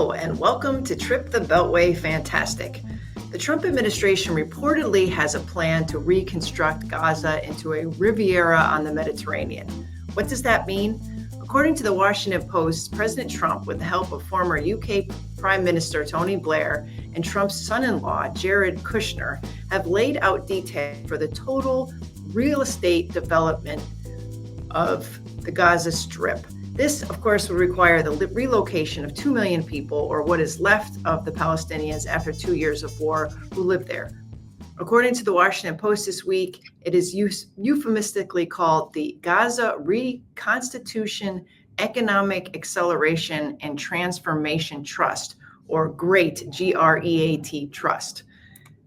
Hello, and welcome to Trip the Beltway Fantastic. The Trump administration reportedly has a plan to reconstruct Gaza into a Riviera on the Mediterranean. What does that mean? According to the Washington Post, President Trump, with the help of former UK Prime Minister Tony Blair and Trump's son-in-law, Jared Jushner, have laid out details for the total real estate development of the Gaza Strip. This, of course, would require the relocation of 2 million people, or what is left of the Palestinians after 2 years of war, who live there. According to the Washington Post this week, it is euphemistically called the Gaza Reconstitution, Economic Acceleration and Transformation Trust, or GREAT, G-R-E-A-T Trust.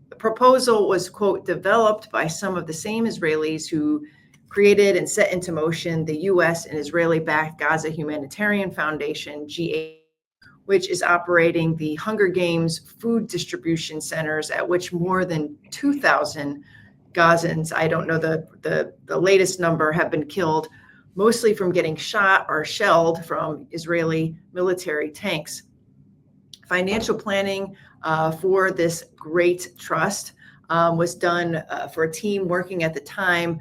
The proposal was, quote, developed by some of the same Israelis who created and set into motion the U.S. and Israeli-backed Gaza Humanitarian Foundation, GA, which is operating the Hunger Games food distribution centers at which more than 2,000 Gazans, I don't know the latest number, have been killed, mostly from getting shot or shelled from Israeli military tanks. Financial planning for this great trust was done for a team working at the time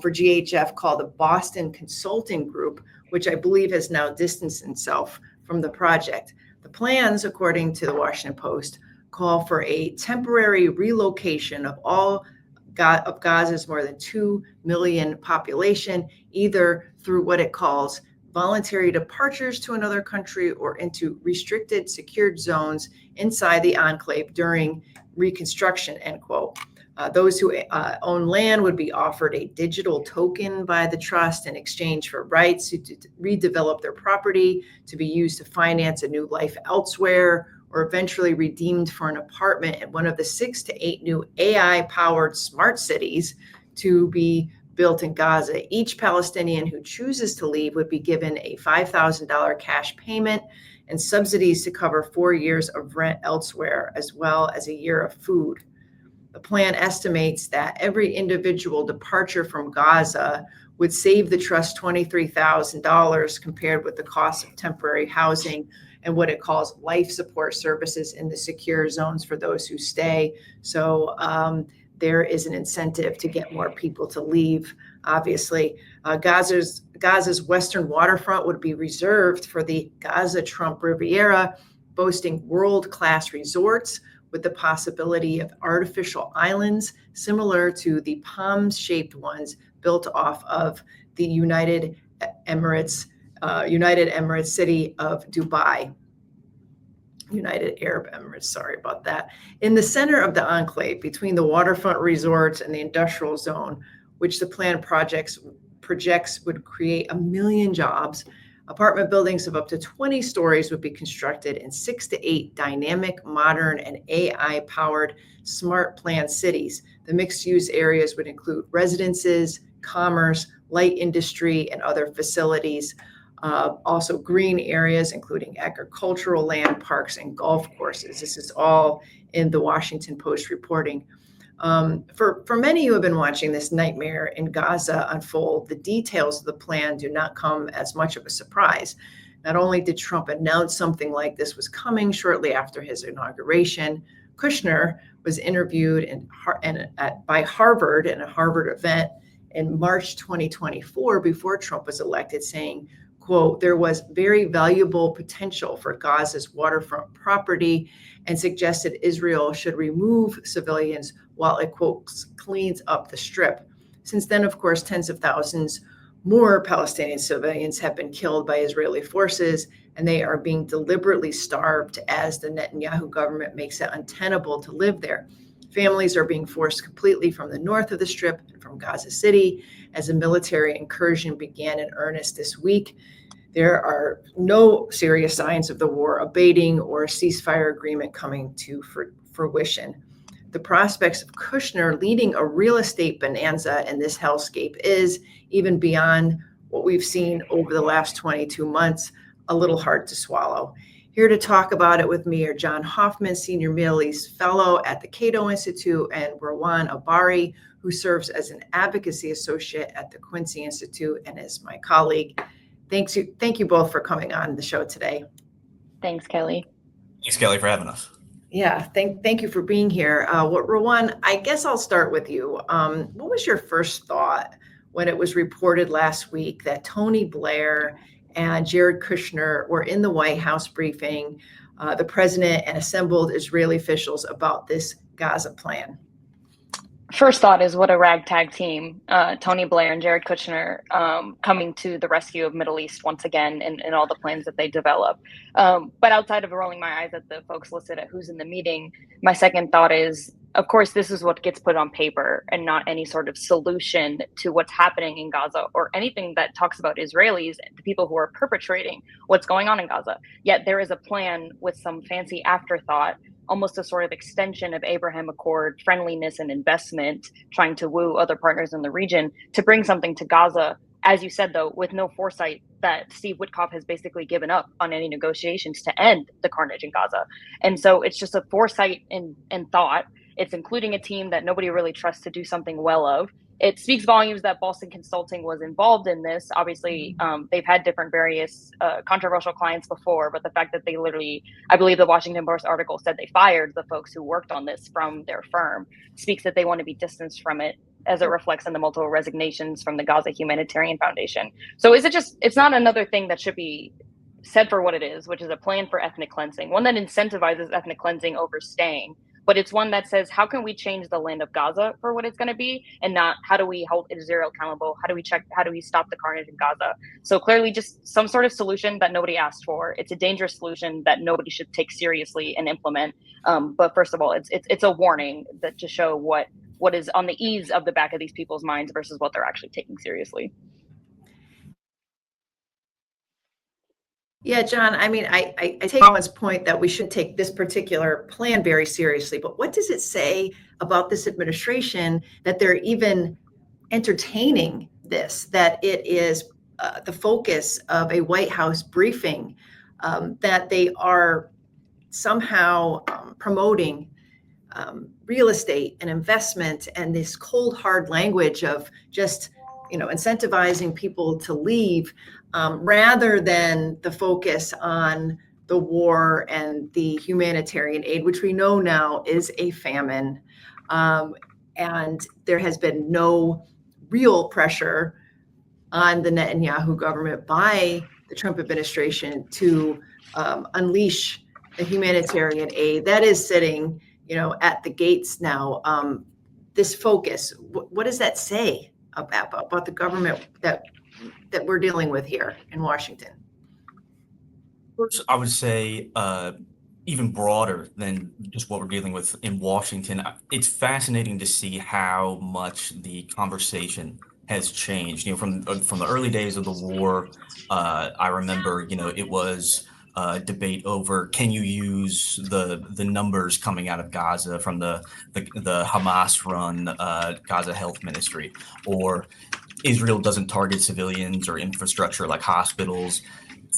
for GHF called the Boston Consulting Group, which I believe has now distanced itself from the project. The plans, according to the Washington Post, call for a temporary relocation of all of Gaza's more than 2 million population, either through what it calls voluntary departures to another country or into restricted, secured zones inside the enclave during reconstruction, end quote. Those who own land would be offered a digital token by the trust in exchange for rights to redevelop their property to be used to finance a new life elsewhere, or eventually redeemed for an apartment in one of the 6 to 8 new AI-powered smart cities to be built in Gaza. Each Palestinian who chooses to leave would be given a $5,000 cash payment and subsidies to cover 4 years of rent elsewhere, as well as a year of food. The plan estimates that every individual departure from Gaza would save the trust $23,000 compared with the cost of temporary housing and what it calls life support services in the secure zones for those who stay. So there is an incentive to get more people to leave, obviously. Gaza's western waterfront would be reserved for the Gaza Trump Riviera, boasting world-class resorts with the possibility of artificial islands similar to the palm-shaped ones built off of the United Emirates city of Dubai. United Arab Emirates, sorry about that. In the center of the enclave, between the waterfront resorts and the industrial zone, which the plan projects would create 1 million jobs, apartment buildings of up to 20 stories would be constructed in 6 to 8 dynamic, modern, and AI-powered smart planned cities. The mixed-use areas would include residences, commerce, light industry, and other facilities. Also green areas, including agricultural land, parks, and golf courses. This is all in the Washington Post reporting. For many who have been watching this nightmare in Gaza unfold, the details of the plan do not come as much of a surprise. Not only did Trump announce something like this was coming shortly after his inauguration, Jushner was interviewed by Harvard in a Harvard event in March 2024 before Trump was elected, saying, quote, there was very valuable potential for Gaza's waterfront property, and suggested Israel should remove civilians while it, quote, cleans up the strip. Since then, of course, tens of thousands more Palestinian civilians have been killed by Israeli forces, and they are being deliberately starved as the Netanyahu government makes it untenable to live there. Families are being forced completely from the north of the strip and from Gaza City as a military incursion began in earnest this week. There are no serious signs of the war abating or a ceasefire agreement coming to fruition. The prospects of Jushner leading a real estate bonanza in this hellscape is, even beyond what we've seen over the last 22 months, a little hard to swallow. Here to talk about it with me are John Hoffman, Senior Middle East Fellow at the Cato Institute, and Rawan Abari, who serves as an advocacy associate at the Quincy Institute and is my colleague. Thank you both for coming on the show today. Thanks, Kelly. Thanks, Kelly, for having us. Yeah, thank you for being here. Rowan, I guess I'll start with you. What was your first thought when it was reported last week that Tony Blair and Jared Kushner were in the White House briefing the president and assembled Israeli officials about this Gaza plan? First thought is what a ragtag team. Tony Blair and Jared Kushner coming to the rescue of Middle East once again in all the plans that they develop. But outside of rolling my eyes at the folks listed at who's in the meeting, my second thought is, of course, this is what gets put on paper and not any sort of solution to what's happening in Gaza or anything that talks about Israelis, the people who are perpetrating what's going on in Gaza. Yet there is a plan with some fancy afterthought, almost a sort of extension of Abraham Accord friendliness and investment, trying to woo other partners in the region to bring something to Gaza, as you said, though, with no foresight that Steve Witkoff has basically given up on any negotiations to end the carnage in Gaza. And so it's just a foresight and thought. It's including a team that nobody really trusts to do something well of. It speaks volumes that Boston Consulting was involved in this. Obviously, they've had different various controversial clients before, but the fact that they literally, I believe the Washington Post article said they fired the folks who worked on this from their firm, speaks that they want to be distanced from it, as it reflects in the multiple resignations from the Gaza Humanitarian Foundation. So it's not another thing that should be said for what it is, which is a plan for ethnic cleansing, one that incentivizes ethnic cleansing over staying. But it's one that says, how can we change the land of Gaza for what it's going to be, and not how do we hold Israel accountable? How do we stop the carnage in Gaza? So clearly just some sort of solution that nobody asked for. It's a dangerous solution that nobody should take seriously and implement. But first of all, it's a warning that to show what is on the ease of the back of these people's minds versus what they're actually taking seriously. Yeah, John, I mean, I take Rowan's point that we should take this particular plan very seriously, but what does it say about this administration that they're even entertaining this, that it is the focus of a White House briefing, that they are somehow promoting real estate and investment and this cold, hard language of just, incentivizing people to leave, rather than the focus on the war and the humanitarian aid, which we know now is a famine. And there has been no real pressure on the Netanyahu government by the Trump administration to unleash the humanitarian aid that is sitting, at the gates now. This focus, what does that say about the government that we're dealing with here in Washington? First, I would say even broader than just what we're dealing with in Washington. It's fascinating to see how much the conversation has changed. From the early days of the war, I remember, it was debate over, can you use the numbers coming out of Gaza from the Hamas-run Gaza Health Ministry, or Israel doesn't target civilians or infrastructure like hospitals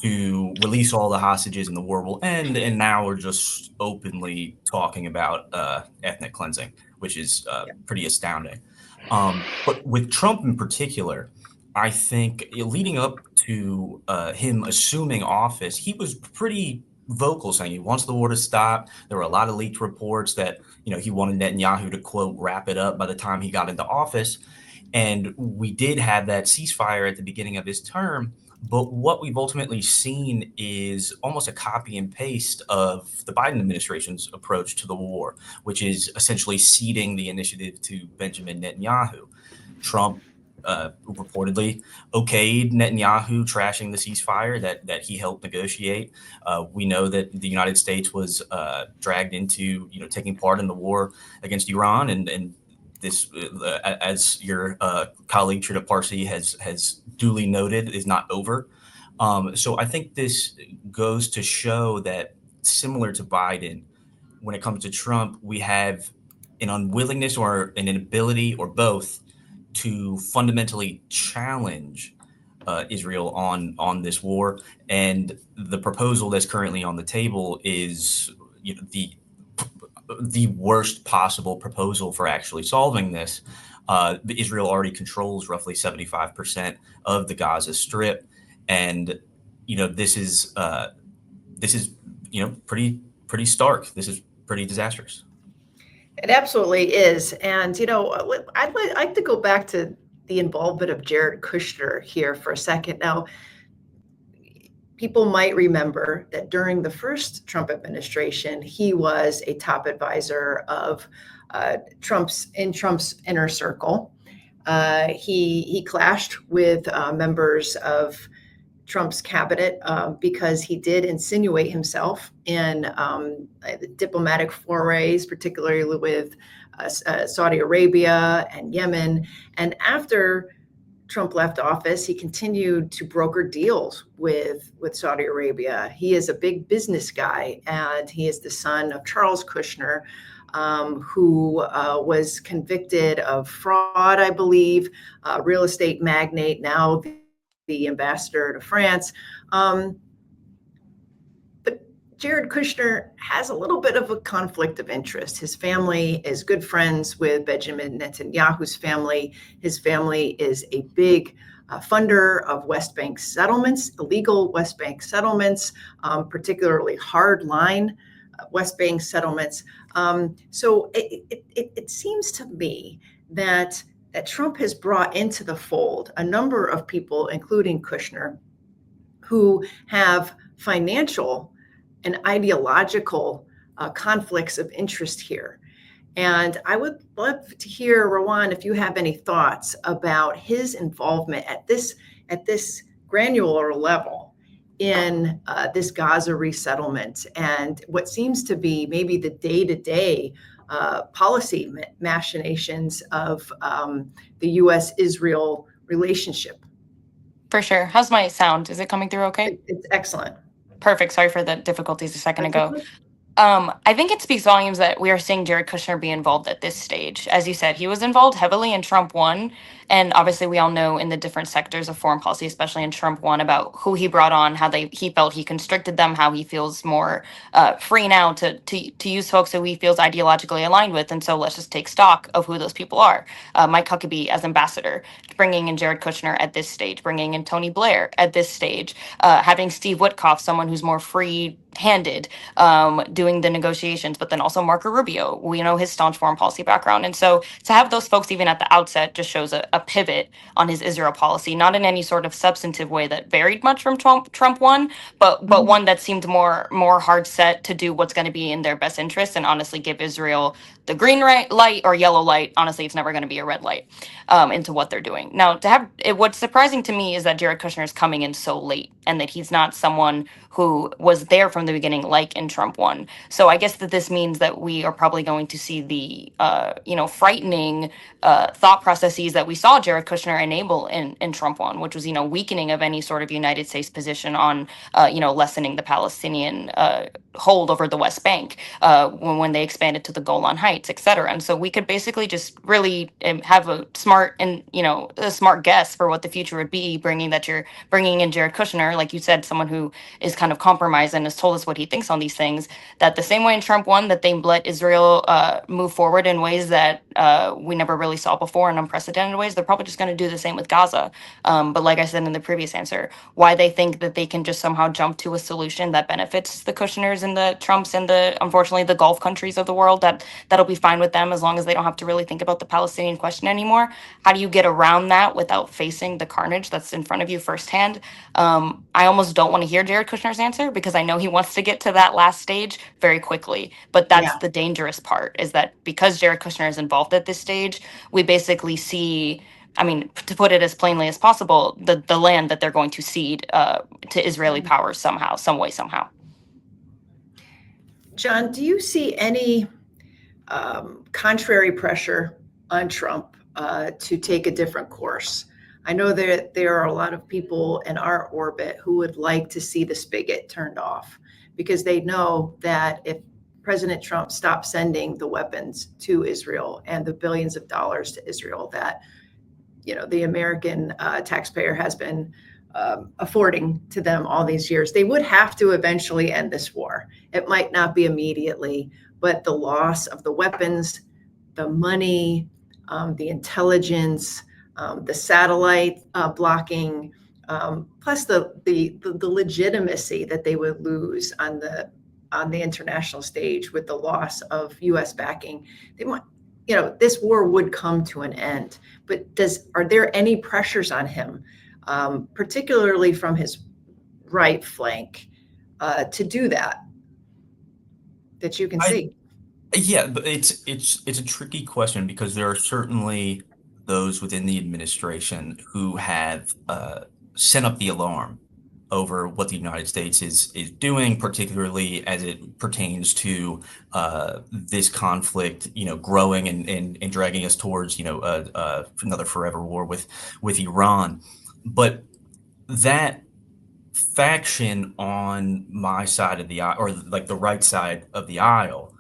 to release all the hostages and the war will end. And now we're just openly talking about ethnic cleansing, which is pretty astounding. But with Trump in particular, I think leading up to him assuming office, he was pretty vocal saying he wants the war to stop. There were a lot of leaked reports that, he wanted Netanyahu to, quote, wrap it up by the time he got into office. And we did have that ceasefire at the beginning of his term. But what we've ultimately seen is almost a copy and paste of the Biden administration's approach to the war, which is essentially ceding the initiative to Benjamin Netanyahu. Trump reportedly okayed Netanyahu trashing the ceasefire that he helped negotiate. We know that the United States was dragged into, taking part in the war against Iran, and this, as your colleague Trita Parsi has duly noted, is not over. So I think this goes to show that, similar to Biden, when it comes to Trump, we have an unwillingness or an inability or both to fundamentally challenge Israel on this war. And the proposal that's currently on the table is the worst possible proposal for actually solving this. Israel already controls roughly 75% of the Gaza Strip, and this is pretty pretty stark. This is pretty disastrous. It absolutely is. And, I'd like to go back to the involvement of Jared Kushner here for a second. Now, people might remember that during the first Trump administration, he was a top advisor of Trump's inner circle. He clashed with members of Trump's cabinet because he did insinuate himself in diplomatic forays, particularly with Saudi Arabia and Yemen. And after Trump left office, he continued to broker deals with Saudi Arabia. He is a big business guy, and he is the son of Charles Kushner, who was convicted of fraud, I believe, real estate magnate, now the ambassador to France. But Jared Kushner has a little bit of a conflict of interest. His family is good friends with Benjamin Netanyahu's family. His family is a big funder of West Bank settlements, illegal West Bank settlements, particularly hardline West Bank settlements. So it seems to me that Trump has brought into the fold a number of people, including Kushner, who have financial and ideological conflicts of interest here. And I would love to hear, Rowan, if you have any thoughts about his involvement at this granular level in this Gaza resettlement and what seems to be maybe the day-to-day policy machinations of the U.S.-Israel relationship. For sure. How's my sound? Is it coming through okay? It's excellent. Perfect. Sorry for the difficulties a second ago. I think it speaks volumes that we are seeing Jared Kushner be involved at this stage. As you said, he was involved heavily in Trump 1. And obviously, we all know in the different sectors of foreign policy, especially in Trump 1, about who he brought on, how he felt he constricted them, how he feels more free now to use folks who he feels ideologically aligned with. And so let's just take stock of who those people are. Mike Huckabee as ambassador, bringing in Jared Kushner at this stage, bringing in Tony Blair at this stage, having Steve Witkoff, someone who's more free-handed, doing the negotiations, but then also Marco Rubio, we know his staunch foreign policy background. And so to have those folks even at the outset just shows a pivot on his Israel policy, not in any sort of substantive way that varied much from Trump 1, but one that seemed more hard set to do what's going to be in their best interest and honestly give Israel the green light or yellow light. Honestly, it's never going to be a red light into what they're doing. Now, to have what's surprising to me is that Jared Kushner is coming in so late and that he's not someone who was there from the beginning, like in Trump 1. So I guess that this means that we are probably going to see the, frightening thought processes that we saw Jared Kushner enable in Trump 1, which was, weakening of any sort of United States position on, lessening the Palestinian hold over the West Bank when they expanded to the Golan Heights, et cetera. And so we could basically just really have a smart guess for what the future would be, bringing in Jared Kushner, like you said, someone who is kind of compromised and has told us what he thinks on these things, that the same way in Trump 1 that they let Israel move forward in ways that we never really saw before in unprecedented ways, they're probably just going to do the same with Gaza. But like I said in the previous answer, why they think that they can just somehow jump to a solution that benefits the Kushners and the Trumps and unfortunately, the Gulf countries of the world, that'll be fine with them as long as they don't have to really think about the Palestinian question anymore. How do you get around that without facing the carnage that's in front of you firsthand? I almost don't want to hear Jared Kushner's answer because I know he wants to get to that last stage very quickly. But that's the dangerous part, is that because Jared Kushner is involved at this stage, we basically see, to put it as plainly as possible, the land that they're going to cede to Israeli powers somehow, some way, somehow. John, do you see any contrary pressure on Trump to take a different course? I know that there are a lot of people in our orbit who would like to see the spigot turned off because they know that if President Trump stops sending the weapons to Israel and the billions of dollars to Israel that, the American taxpayer has been affording to them all these years, they would have to eventually end this war. It might not be immediately, but the loss of the weapons, the money, the intelligence, the satellite blocking, plus the legitimacy that they would lose on the on the international stage with the loss of U.S. backing. They want, this war would come to an end. But are there any pressures on him, particularly from his right flank, to do that you can see? Yeah, but it's a tricky question because there are certainly those within the administration who have sent up the alarm over what the United States is doing, particularly as it pertains to this conflict, growing and dragging us towards, another forever war with Iran. But that faction on my side of the aisle, or like the right side of the aisle,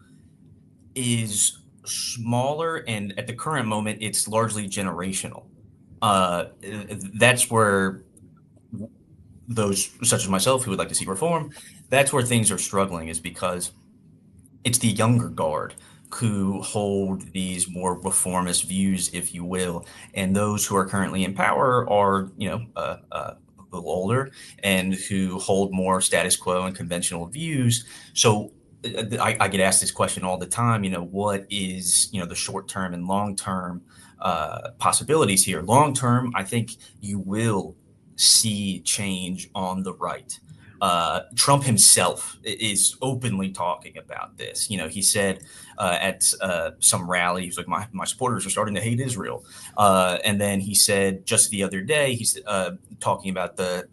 is smaller, and at the current moment, it's largely generational. That's where those such as myself who would like to see reform, that's where things are struggling, is because it's the younger guard who hold these more reformist views, if you will, and those who are currently in power are, a little older and who hold more status quo and conventional views. So I get asked this question all the time, what is, the short term and long term possibilities here? Long term, I think you will see change on the right. Trump himself is openly talking about this. He said at some rally, he was like, my supporters are starting to hate Israel. And then he said just the other day, he's talking about the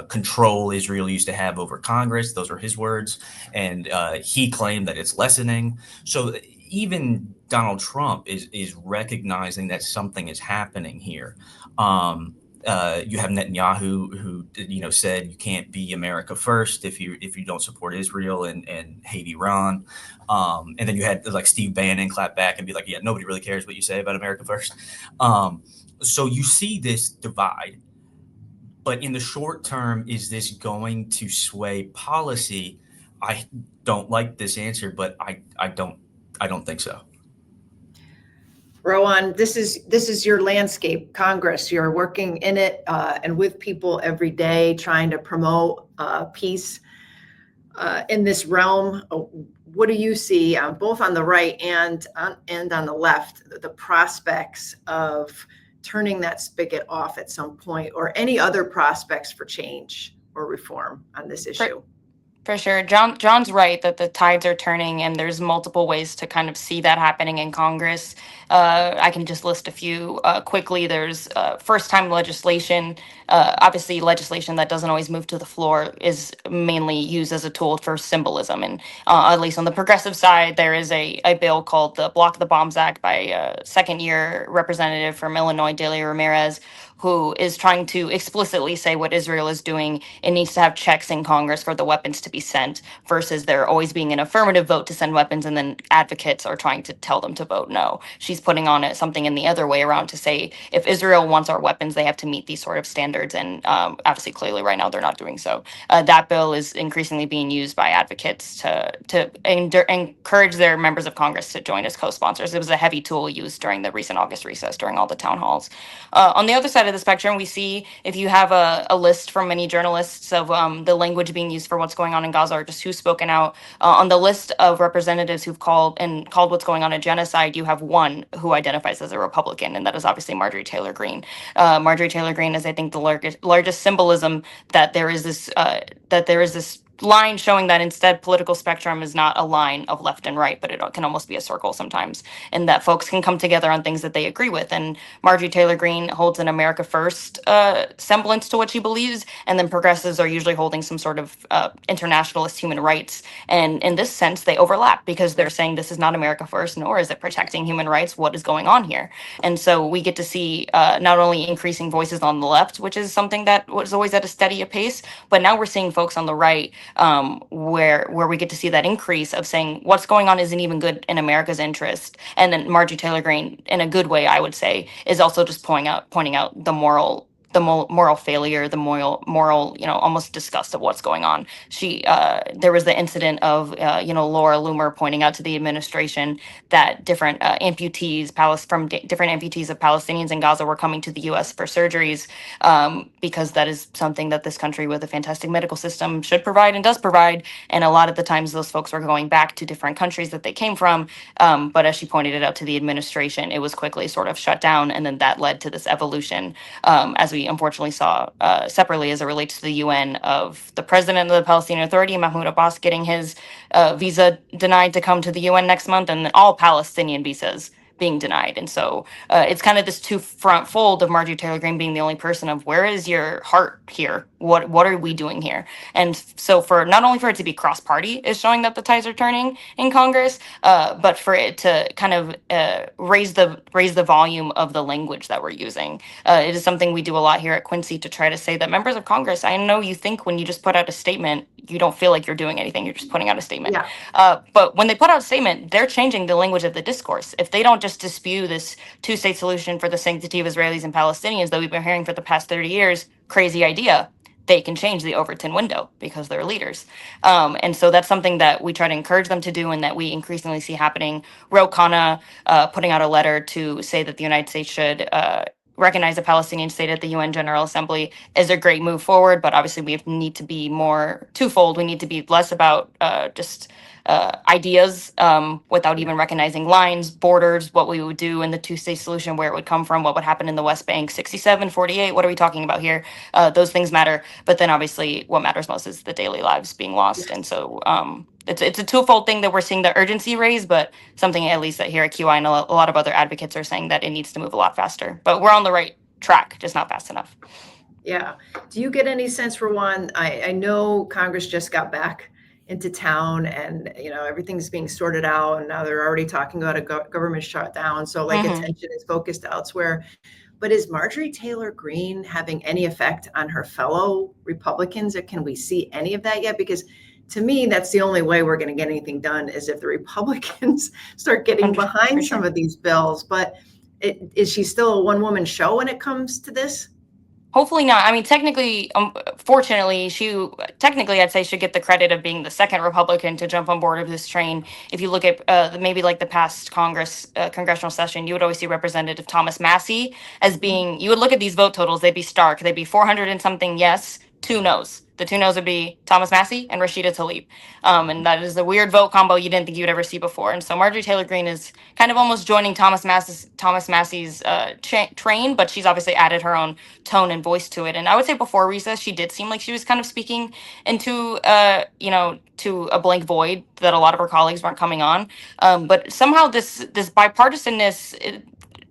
control Israel used to have over Congress. Those are his words. And he claimed that it's lessening. So even Donald Trump is recognizing that something is happening here. You have Netanyahu, who said you can't be America first if you don't support Israel and hate Iran. And then you had like Steve Bannon clap back and be like, yeah, nobody really cares what you say about America first. So you see this divide. But in the short term, is this going to sway policy? I don't like this answer, but I don't think so. Rowan, this is your landscape, Congress. You're working in it and with people every day, trying to promote peace in this realm. What do you see, both on the right and on the left, the prospects of turning that spigot off at some point, or any other prospects for change or reform on this issue? For sure. John's right that the tides are turning, and there's multiple ways to kind of see that happening in Congress. I can just list a few quickly. There's first-time legislation. Obviously, legislation that doesn't always move to the floor is mainly used as a tool for symbolism. And at least on the progressive side, there is a bill called the Block the Bombs Act by a second-year representative from Illinois, Delia Ramirez, who is trying to explicitly say what Israel is doing. It needs to have checks in Congress for the weapons to be sent, versus there always being an affirmative vote to send weapons and then advocates are trying to tell them to vote no. She's putting on it something in the other way around to say if Israel wants our weapons, they have to meet these sort of standards. And obviously, clearly right now, they're not doing so. That bill is increasingly being used by advocates to encourage their members of Congress to join as co-sponsors. It was a heavy tool used during the recent August recess during all the town halls. On the other side of the spectrum, we see, if you have a list from many journalists of the language being used for what's going on in Gaza, or just who's spoken out, on the list of representatives who've called what's going on a genocide, you have one who identifies as a Republican, and that is obviously Marjorie Taylor Greene. Marjorie Taylor Greene is, I think, the largest symbolism that there is this line showing that instead political spectrum is not a line of left and right, but it can almost be a circle sometimes, and that folks can come together on things that they agree with. And Marjorie Taylor Greene holds an America First semblance to what she believes, and then progressives are usually holding some sort of internationalist human rights. And in this sense, they overlap because they're saying this is not America First, nor is it protecting human rights. What is going on here? And so we get to see not only increasing voices on the left, which is something that was always at a steady pace, but now we're seeing folks on the right where we get to see that increase of saying what's going on isn't even good in America's interest. And then Marjorie Taylor Greene, in a good way, I would say, is also just pointing out the moral the moral failure, the moral, almost disgust of what's going on. There was the incident of, Laura Loomer pointing out to the administration that different different amputees of Palestinians in Gaza were coming to the U.S. for surgeries, because that is something that this country with a fantastic medical system should provide and does provide. And a lot of the times those folks were going back to different countries that they came from. But as she pointed it out to the administration, it was quickly sort of shut down. And then that led to this evolution, as we unfortunately saw separately as it relates to the UN, of the president of the Palestinian Authority, Mahmoud Abbas, getting his visa denied to come to the UN next month, and then all Palestinian visas being denied. And so it's kind of this two-front fold of Marjorie Taylor Greene being the only person of, where is your heart here? What are we doing here? And so for not only for it to be cross-party is showing that the tides are turning in Congress, but for it to kind of raise the volume of the language that we're using. It is something we do a lot here at Quincy, to try to say that members of Congress, I know you think when you just put out a statement, you don't feel like you're doing anything. You're just putting out a statement. Yeah. But when they put out a statement, they're changing the language of the discourse. If they don't just dispute this two-state solution for the sanctity of Israelis and Palestinians that we've been hearing for the past 30 years, crazy idea, they can change the Overton window because they're leaders. And so that's something that we try to encourage them to do, and that we increasingly see happening. Ro Khanna putting out a letter to say that the United States should recognize a Palestinian state at the UN General Assembly is a great move forward, but obviously we need to be more twofold. We need to be less about just ideas, without even recognizing lines, borders, what we would do in the two-state solution, where it would come from, what would happen in the West Bank, 67, 48, what are we talking about here? Those things matter, but then obviously what matters most is the daily lives being lost. And so it's a twofold thing that we're seeing the urgency raise, but something at least that here at QI and a lot of other advocates are saying that it needs to move a lot faster. But we're on the right track, just not fast enough. Yeah. Do you get any sense, Rowan? I know Congress just got back into town, and everything's being sorted out, and now they're already talking about a government shutdown. So attention is focused elsewhere. But is Marjorie Taylor Greene having any effect on her fellow Republicans, or can we see any of that yet? Because to me, that's the only way we're going to get anything done, is if the Republicans start getting behind some of these bills. But is she still a one-woman show when it comes to this? Hopefully not. I mean, technically, fortunately, I'd say should get the credit of being the second Republican to jump on board of this train. If you look at maybe like the past congressional session, you would always see Representative Thomas Massey as being, you would look at these vote totals, they'd be stark. They'd be 400 and something yes, 2 no's. The 2 no's would be Thomas Massey and Rashida Tlaib. And that is a weird vote combo you didn't think you'd ever see before. And so Marjorie Taylor Greene is kind of almost joining Thomas Massey's train, but she's obviously added her own tone and voice to it. And I would say before recess, she did seem like she was kind of speaking into, to a blank void that a lot of her colleagues weren't coming on. But somehow this bipartisanness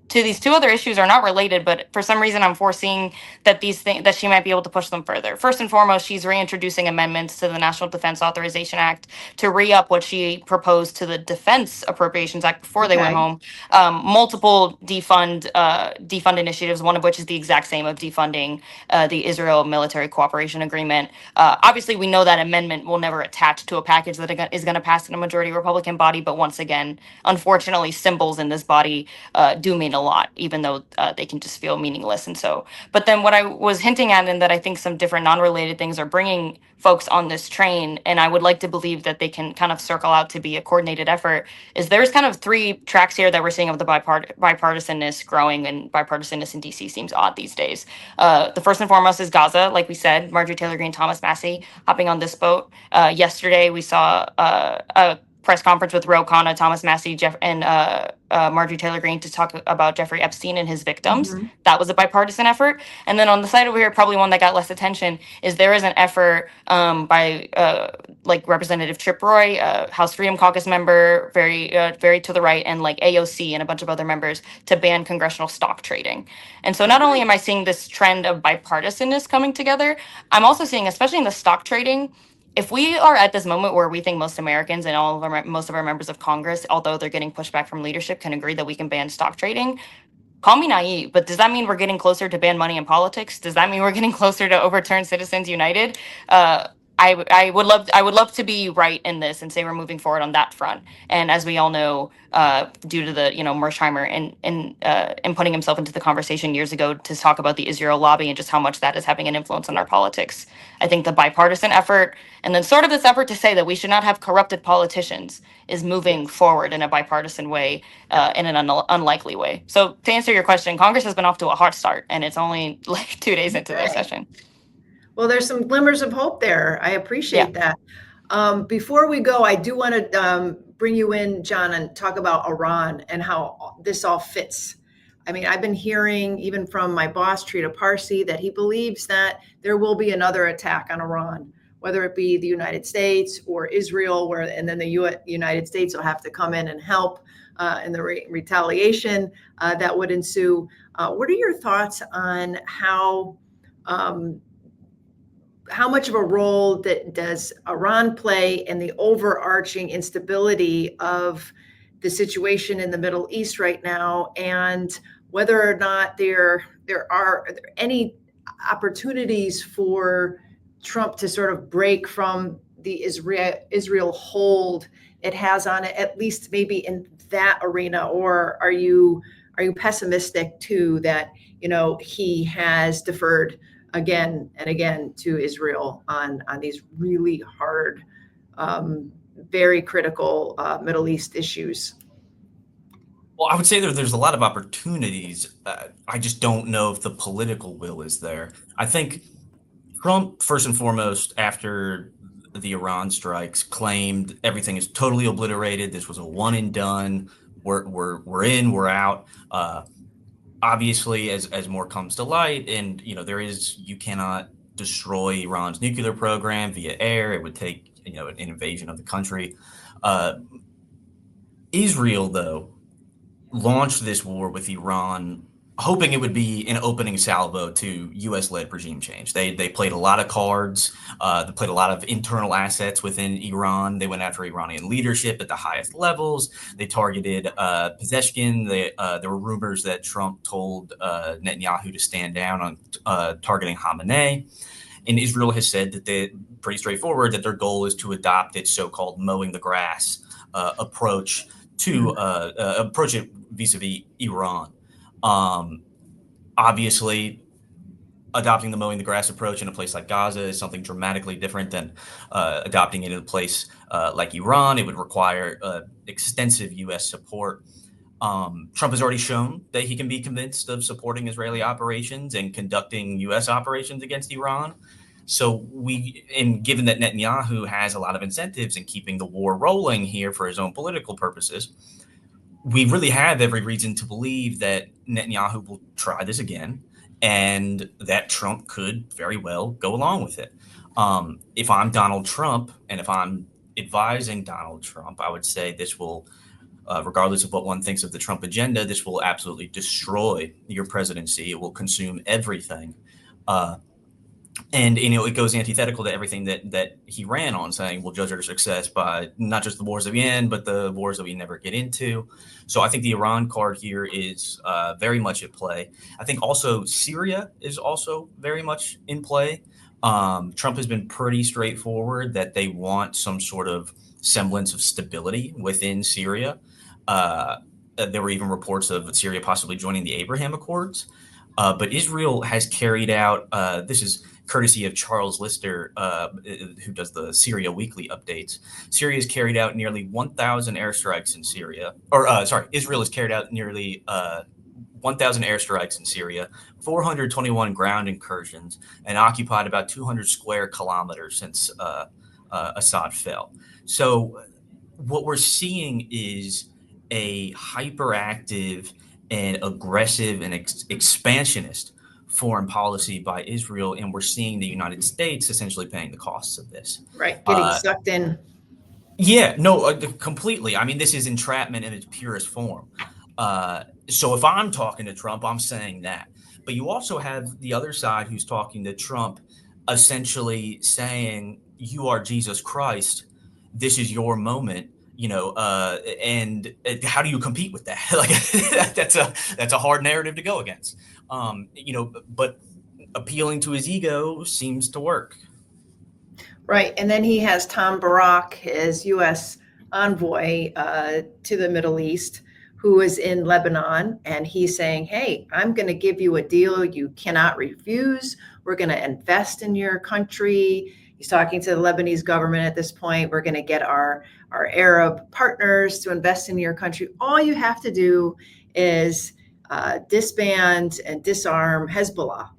to these 2 other issues are not related, but for some reason I'm foreseeing that that she might be able to push them further. First and foremost, she's reintroducing amendments to the National Defense Authorization Act to re-up what she proposed to the Defense Appropriations Act before they went home. Multiple defund initiatives, one of which is the exact same of defunding the Israel Military Cooperation Agreement. Obviously, we know that amendment will never attach to a package that is going to pass in a majority Republican body, but once again, unfortunately, symbols in this body do mean a lot, even though they can just feel meaningless. And so, but then what I was hinting at, and that I think some different non-related things are bringing folks on this train, and I would like to believe that they can kind of circle out to be a coordinated effort, is there's kind of 3 tracks here that we're seeing of the bipartisanness growing, and bipartisanness in DC seems odd these days. The first and foremost is Gaza. Like we said, Marjorie Taylor Greene, Thomas Massey hopping on this boat. Yesterday we saw a press conference with Ro Khanna, Thomas Massey, and Marjorie Taylor Greene to talk about Jeffrey Epstein and his victims. That was a bipartisan effort. And then on the side over here, probably one that got less attention, is there is an effort by Representative Chip Roy, House Freedom Caucus member, very to the right, and AOC and a bunch of other members, to ban congressional stock trading. And so not only am I seeing this trend of bipartisanness coming together, I'm also seeing, especially in the stock trading, if we are at this moment where we think most Americans and most of our members of Congress, although they're getting pushback from leadership, can agree that we can ban stock trading, call me naive, but does that mean we're getting closer to ban money in politics? Does that mean we're getting closer to overturn Citizens United? I would love to be right in this and say we're moving forward on that front. And as we all know, due to the Mersheimer and putting himself into the conversation years ago to talk about the Israel lobby and just how much that is having an influence on our politics. I think the bipartisan effort and then sort of this effort to say that we should not have corrupted politicians is moving forward in a bipartisan way, in an unlikely way. So to answer your question, Congress has been off to a hot start, and it's only like 2 days into their session. Well, there's some glimmers of hope there. I appreciate that. Before we go, I do want to bring you in, John, and talk about Iran and how this all fits. I mean, I've been hearing even from my boss, Trita Parsi, that he believes that there will be another attack on Iran, whether it be the United States or Israel, and then the United States will have to come in and help in the retaliation that would ensue. What are your thoughts on how much of a role does Iran play in the overarching instability of the situation in the Middle East right now, and whether or not there are any opportunities for Trump to sort of break from the Israel hold it has on it, at least maybe in that arena? Or are you pessimistic too that he has deferred again and again to Israel on these really hard, very critical Middle East issues? Well, I would say there's a lot of opportunities. I just don't know if the political will is there. I think Trump, first and foremost, after the Iran strikes, claimed everything is totally obliterated. This was a one and done. We're in, we're out. Obviously, as more comes to light, and you cannot destroy Iran's nuclear program via air. It would take an invasion of the country. Israel, though, launched this war with Iran, hoping it would be an opening salvo to U.S.-led regime change. They played a lot of cards. They played a lot of internal assets within Iran. They went after Iranian leadership at the highest levels. They targeted Pezeshkian. There were rumors that Trump told Netanyahu to stand down on targeting Khamenei. And Israel has said that they're pretty straightforward, that their goal is to adopt its so-called mowing the grass approach to approach it vis-a-vis Iran. Obviously, adopting the mowing the grass approach in a place like Gaza is something dramatically different than adopting it in a place like Iran. It would require extensive U.S. support. Trump has already shown that he can be convinced of supporting Israeli operations and conducting U.S. operations against Iran. So given that Netanyahu has a lot of incentives in keeping the war rolling here for his own political purposes, we really have every reason to believe that Netanyahu will try this again, and that Trump could very well go along with it. If I'm Donald Trump, and if I'm advising Donald Trump, I would say this will, regardless of what one thinks of the Trump agenda, this will absolutely destroy your presidency. It will consume everything. And it goes antithetical to everything that he ran on, saying we'll judge our success by not just the wars that we end, but the wars that we never get into. So I think the Iran card here is very much at play. I think also Syria is also very much in play. Trump has been pretty straightforward that they want some sort of semblance of stability within Syria. There were even reports of Syria possibly joining the Abraham Accords. But Israel has carried out, this is courtesy of Charles Lister, who does the Syria Weekly updates. Syria has carried out nearly 1,000 airstrikes in Syria, Israel has carried out nearly 1,000 airstrikes in Syria, 421 ground incursions, and occupied about 200 square kilometers since Assad fell. So what we're seeing is a hyperactive and aggressive and expansionist foreign policy by Israel, and we're seeing the United States essentially paying the costs of this. Right, getting sucked in. Yeah, no, completely. I mean, this is entrapment in its purest form. So if I'm talking to Trump, I'm saying that. But you also have the other side who's talking to Trump, essentially saying, you are Jesus Christ. This is your moment. And how do you compete with that? Like that's a hard narrative to go against. But appealing to his ego seems to work. Right. And then he has Tom Barak, his U.S. envoy to the Middle East, who is in Lebanon. And he's saying, hey, I'm going to give you a deal you cannot refuse. We're going to invest in your country. He's talking to the Lebanese government at this point. We're going to get our Arab partners to invest in your country. All you have to do is disband and disarm Hezbollah.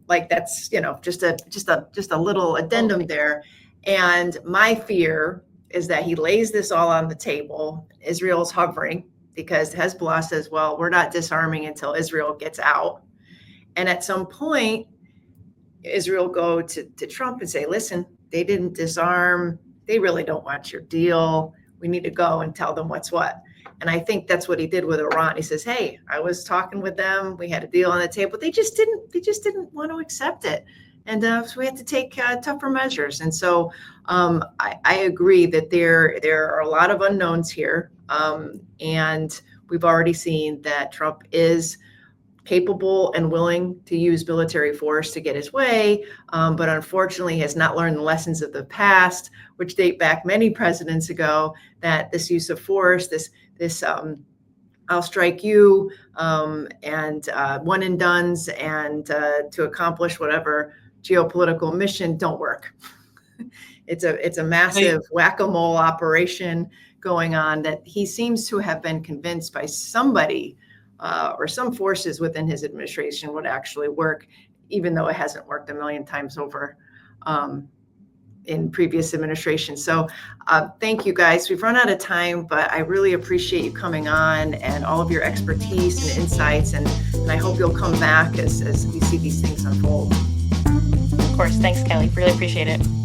Like that's, just a little addendum there. And my fear is that he lays this all on the table. Israel's hovering because Hezbollah says, well, we're not disarming until Israel gets out. And at some point, Israel go to Trump and say, listen, they didn't disarm. They really don't want your deal. We need to go and tell them what's what. And I think that's what he did with Iran. He says, hey, I was talking with them. We had a deal on the table. They just didn't want to accept it. And so we had to take tougher measures. And so I agree that there are a lot of unknowns here. And we've already seen that Trump is capable and willing to use military force to get his way, but unfortunately has not learned the lessons of the past, which date back many presidents ago, that this use of force, this I'll strike you, and one and dones, and to accomplish whatever geopolitical mission don't work. It's a massive whack-a-mole operation going on that he seems to have been convinced by somebody or some forces within his administration would actually work, even though it hasn't worked a million times over in previous administrations. So thank you guys. We've run out of time, but I really appreciate you coming on and all of your expertise and insights. And I hope you'll come back as we see these things unfold. Of course. Thanks, Kelly. Really appreciate it.